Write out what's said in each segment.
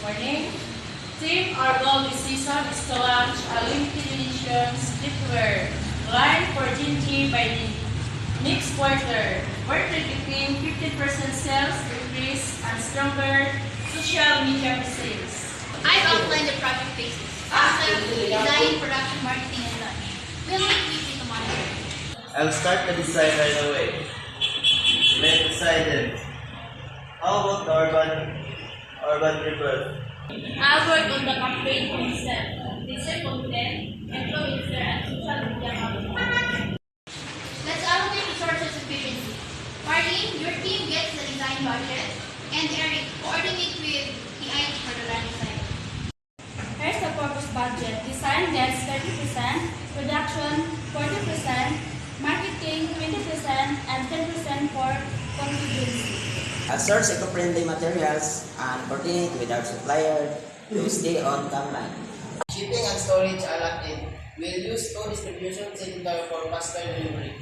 Morning. Team, our goal this season is to launch a limited edition sleepwear line for Gingy by the next quarter. We're predicting 15% sales increase and stronger social media sales. I've outlined the project phases: concept, design, production, marketing, and launch. We'll need weekly to monitor. I'll start the design right away. Let's decided. How about the urban river? I'll work on the campaign concept, design content, influencer, and social media marketing. Let's allocate resources efficiently. Marlene, your team gets the design budget, and Eric, coordinate with the IT for the land design. Here's the purpose budget. Design gets 30%, production 40%, marketing 20%, and 10% for contingency. Source eco-friendly materials and coordinate with our supplier to stay on timeline. Shipping and storage are locked in. We'll use two distribution center for faster delivery.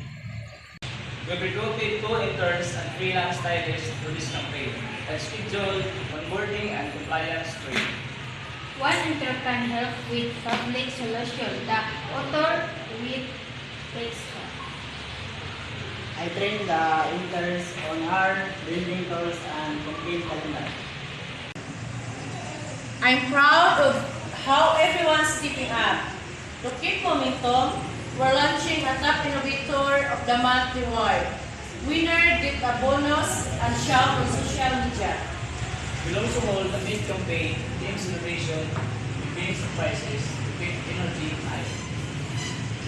We've recruited 2 interns and freelance stylists for this campaign and scheduled onboarding and compliance training. One intern can help with public solution. The author with text. I train the interns on our building tools and campaign calendar. I'm proud of how everyone's stepping up. To keep momentum, we're launching a top innovator of the month reward. Winner get a bonus and shout on social media. We'll also hold a mid-campaign Teams Innovation with big surprises to keep energy high.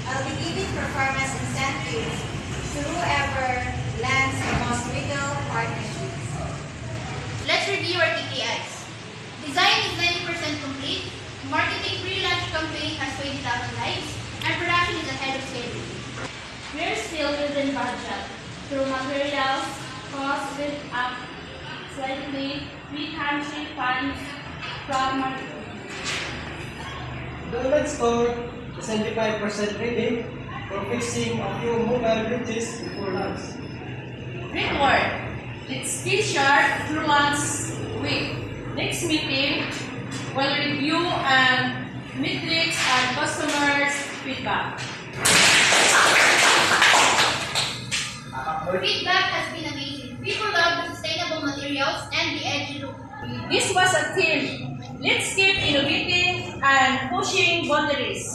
I'll be giving performance incentives to whoever lands the most vital partnerships. Let's review our KPIs. Design is 90% complete, marketing pre-launch campaign has 20,000 likes, and production is ahead of schedule. We're still within budget. Through materials, costs went up slightly. We can see funds from marketing. The online store is 75% ready for fixing a few mobile bridges before lunch. Great work! Let's stay sharp through lunch week. Next meeting, we'll review and metrics and customers' feedback. Feedback has been amazing. People love the sustainable materials and the edgy look. This was a team. Let's keep innovating and pushing boundaries.